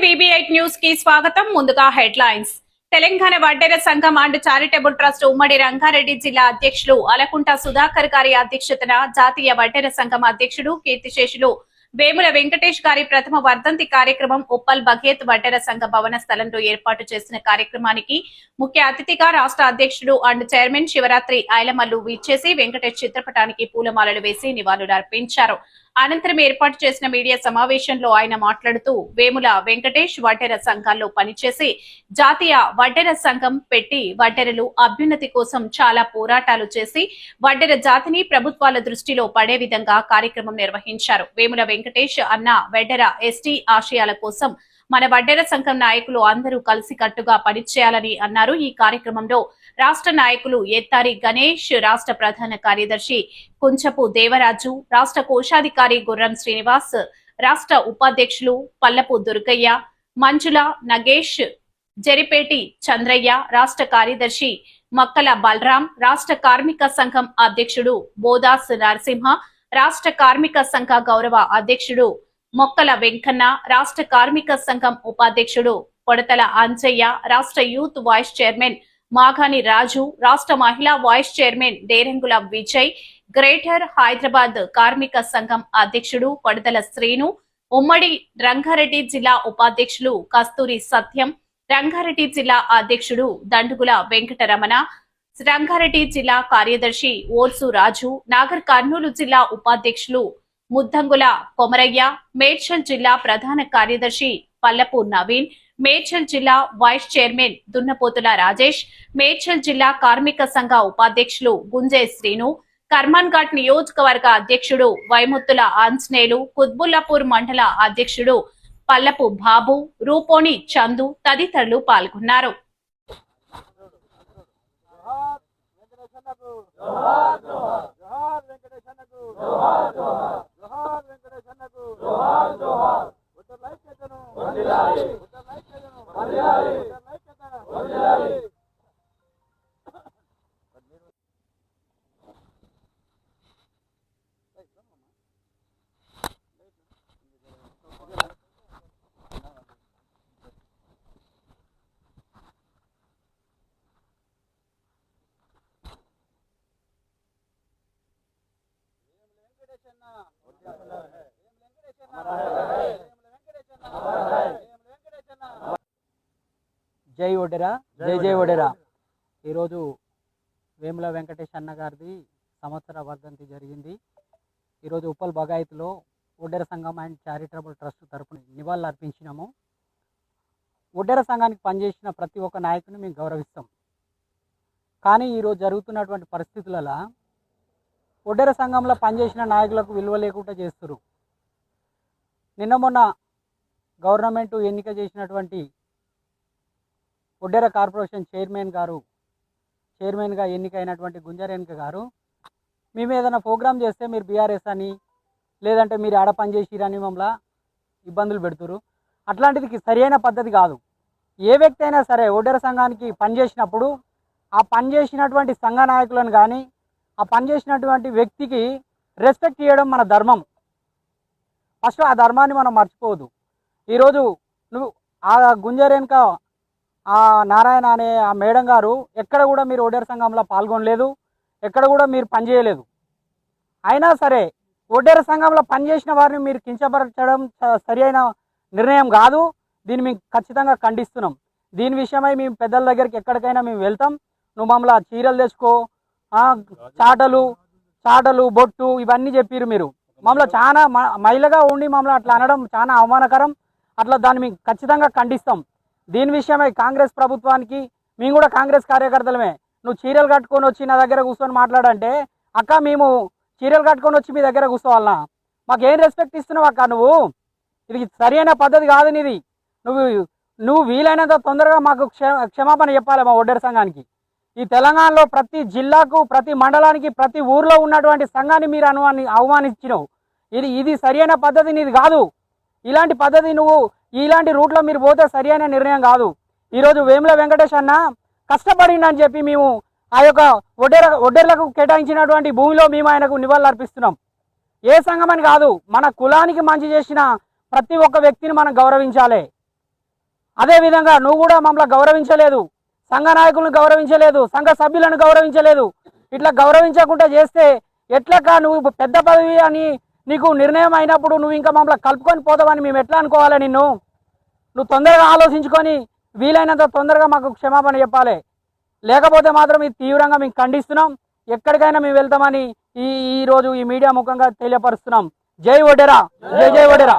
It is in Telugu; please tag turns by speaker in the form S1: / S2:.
S1: VB8 న్యూస్ కి స్వాగతం. ముందుగా హెడ్లైన్స్. తెలంగాణ వడ్డెర సంఘం అండ్ చారిటబుల్ ట్రస్ట్ ఉమ్మడి రంగారెడ్డి జిల్లా అధ్యక్షులు అలకుంట సుధాకర్ గారి అధ్యక్షతన జాతీయ వడ్డెర సంఘం అధ్యక్షుడు కీర్తిశేషులు వేముల వెంకటేష్ గారి ప్రథమ వర్ధంతి కార్యక్రమం ఉప్పల్ బఘేత్ వడ్డెర సంఘ భవన స్థలంలో ఏర్పాటు చేసిన కార్యక్రమానికి ముఖ్య అతిథిగా రాష్ట్ర అధ్యక్షుడు అండ్ చైర్మన్ శివరాత్రి ఐలమల్లు విచ్చేసి వెంకటేష్ చిత్రపటానికి పూలమాలలు వేసి నివాళులర్పించారు. అనంతరం ఏర్పాటు చేసిన మీడియా సమావేశంలో ఆయన మాట్లాడుతూ వేముల వెంకటేష్ వడ్డెర సంఘాల్లో పనిచేసి జాతీయ వడ్డెర సంఘం పెట్టి వడ్డెరలు అభ్యున్నతి కోసం చాలా పోరాటాలు చేసి వడ్డెర జాతిని ప్రభుత్వాల దృష్టిలో పడే విధంగా కార్యక్రమం నిర్వహించారు. వేముల వెంకటేష్ అన్న వడ్డెర ఎస్టీ ఆశయాల కోసం మన వడ్డెర సంఘం నాయకులు అందరూ కలిసికట్టుగా పనిచేయాలని అన్నారు. ఈ కార్యక్రమంలో రాష్ట్ర నాయకులు ఎత్తారి గణేష్, రాష్ట్ర ప్రధాన కార్యదర్శి కుంచపు దేవరాజు, రాష్ట్ర కోశాధికారి గుర్రం శ్రీనివాస్, రాష్ట్ర ఉపాధ్యక్షులు పల్లపు దుర్గయ్య, మంజుల నగేష్, జరిపేటి చంద్రయ్య, రాష్ట్ర కార్యదర్శి మక్కల బలరాం, రాష్ట్ర కార్మిక సంఘం అధ్యక్షుడు బోదాస్ నరసింహ, రాష్ట్ర కార్మిక సంఘ గౌరవ అధ్యక్షుడు మొక్కల వెంకన్న, రాష్ట్ర కార్మిక సంఘం ఉపాధ్యక్షుడు పొడతల అంజయ్య, రాష్ట్ర యూత్ వైస్ చైర్మన్ మాఘాని రాజు, రాష్ట్ర మహిళా vice chairman Derangula Vijay, greater Hyderabad కార్మిక సంఘం అధ్యక్షుడు పొడతల శ్రీను, ఉమ్మడి రంగారెడ్డి జిల్లా ఉపాధ్యక్షులు కస్తూరి సత్యం, రంగారెడ్డి జిల్లా అధ్యక్షుడు దండుగుల వెంకటరమణ, రంగారెడ్డి జిల్లా కార్యదర్శి ఓర్సు రాజు, నాగర్ కర్నూలు జిల్లా ఉపాధ్యక్షులు ముద్దంగుల కొమరయ్య, మేడ్చల్ జిల్లా ప్రధాన కార్యదర్శి పల్లపు నవీన్, మేడ్చల్ జిల్లా వైస్ చైర్మన్ దున్నపోతుల రాజేష్, మేడ్చల్ జిల్లా కార్మిక సంఘ ఉపాధ్యక్షులు గుంజే శ్రీను, కర్మాన్ ఘాట్ నియోజకవర్గ అధ్యక్షుడు వైముత్తుల ఆంజనేయులు, కుత్బుల్లాపూర్ మండల అధ్యక్షుడు పల్లపు బాబు, రూపోని చందు తదితరులు పాల్గొన్నారు.
S2: జై వడ్డెర, జై జై వడ్డెర. ఈరోజు వేముల వెంకటేష్ అన్న గారిది సంవత్సర వర్ధంతి జరిగింది. ఈరోజు ఉప్పల్ బగాయత్లో వడ్డెర సంఘం అండ్ చారిటబుల్ ట్రస్ట్ తరఫున నివాళులు అర్పించినాము. వడ్డెర సంఘానికి పనిచేసిన ప్రతి ఒక్క నాయకుని మేము గౌరవిస్తాం. కానీ ఈరోజు జరుగుతున్నటువంటి పరిస్థితులలో వడ్డెర సంఘంలో పనిచేసిన నాయకులకు విలువ లేకుండా చేస్తున్నారు. నిన్న మొన్న గవర్నమెంట్ ఎన్నిక చేసినటువంటి వడ్డెర కార్పొరేషన్ చైర్మన్గా ఎన్నికైనటువంటి గుంజరేణక గారు మేము ఏదైనా ప్రోగ్రామ్ చేస్తే మీరు బీఆర్ఎస్ అని లేదంటే మీరు ఆడ పనిచేసిరని మమ్మల్ని ఇబ్బందులు పెడుతురు. అట్లాంటిది సరైన పద్ధతి కాదు. ఏ వ్యక్తి అయినా సరే వడ్డెర సంఘానికి పనిచేసినప్పుడు ఆ పనిచేసినటువంటి సంఘ నాయకులను కానీ ఆ పనిచేసినటువంటి వ్యక్తికి రెస్పెక్ట్ చేయడం మన ధర్మం. ఫస్ట్ ఆ ధర్మాన్ని మనం మర్చిపోవద్దు. ఈరోజు నువ్వు ఆ గుంజరేణక ఆ నారాయణ అనే ఆ మేడం గారు ఎక్కడ కూడా మీరు వడ్డెర సంఘంలో పాల్గొనలేదు, ఎక్కడ కూడా మీరు పనిచేయలేదు. అయినా సరే వడ్డెర సంఘంలో పనిచేసిన వారిని మీరు కించపరచడం సరి అయిన నిర్ణయం కాదు. దీన్ని మేము ఖచ్చితంగా ఖండిస్తున్నాం. దీని విషయమై మేము పెద్దల దగ్గరికి ఎక్కడికైనా మేము వెళ్తాం. నువ్వు మమ్మల్ని చీరలు తెచ్చుకో, చాటలు బొట్టు ఇవన్నీ చెప్పారు. మీరు మమ్మల్ని చాలా మహిళగా ఉండి మమ్మల్ని అట్లా అనడం చాలా అవమానకరం. అట్లా దాన్ని మేము ఖచ్చితంగా ఖండిస్తాం. దీని విషయమై కాంగ్రెస్ ప్రభుత్వానికి మేము కూడా కాంగ్రెస్ కార్యకర్తలమే. నువ్వు చీరలు కట్టుకొని వచ్చి నా దగ్గర కూర్చొని మాట్లాడంటే అక్క మేము చీరలు కట్టుకొని వచ్చి మీ దగ్గర కూర్చోవాలన్నా? మాకేం రెస్పెక్ట్ ఇస్తున్నావు అక్క? నువ్వు ఇది సరైన పద్ధతి కాదు నీది. నువ్వు వీలైనంత తొందరగా మాకు క్షమాపణ చెప్పాలి మా వడ్డెర సంఘానికి. ఈ తెలంగాణలో ప్రతి జిల్లాకు, ప్రతి మండలానికి, ప్రతి ఊర్లో ఉన్నటువంటి సంఘాన్ని మీరు అవమానించినావు. ఇది సరైన పద్ధతి నీది కాదు. ఇలాంటి పద్ధతి నువ్వు ఇలాంటి రూట్లో మీరు పోతే సరైన నిర్ణయం కాదు. ఈరోజు వేముల వెంకటేష్ అన్న కష్టపడిందని చెప్పి మేము ఆ యొక్క వడ్డెర్లకు కేటాయించినటువంటి భూమిలో మేము ఆయనకు నివాళులు అర్పిస్తున్నాం. ఏ సంఘం అని కాదు, మన కులానికి మంచి చేసిన ప్రతి ఒక్క వ్యక్తిని మనం గౌరవించాలి. అదే విధంగా నువ్వు కూడా మమ్మల్ని గౌరవించలేదు, సంఘ నాయకులను గౌరవించలేదు, సంఘ సభ్యులను గౌరవించలేదు. ఇట్లా గౌరవించకుండా చేస్తే ఎట్లకా నువ్వు పెద్ద పదవి అని నీకు నిర్ణయం అయినప్పుడు నువ్వు ఇంకా మమ్మల్ని కలుపుకొని పోతావని మేము ఎట్లా అనుకోవాలి? నువ్వు తొందరగా ఆలోచించుకొని వీలైనంత తొందరగా మాకు క్షమాపణ చెప్పాలి. లేకపోతే మాత్రం ఇది తీవ్రంగా మేము ఖండిస్తున్నాం. ఎక్కడికైనా మేము వెళ్తామని ఈ రోజు ఈ మీడియా ముఖంగా తెలియపరుస్తున్నాం. జై వడ్డెరా, జై జై వడ్డెరా.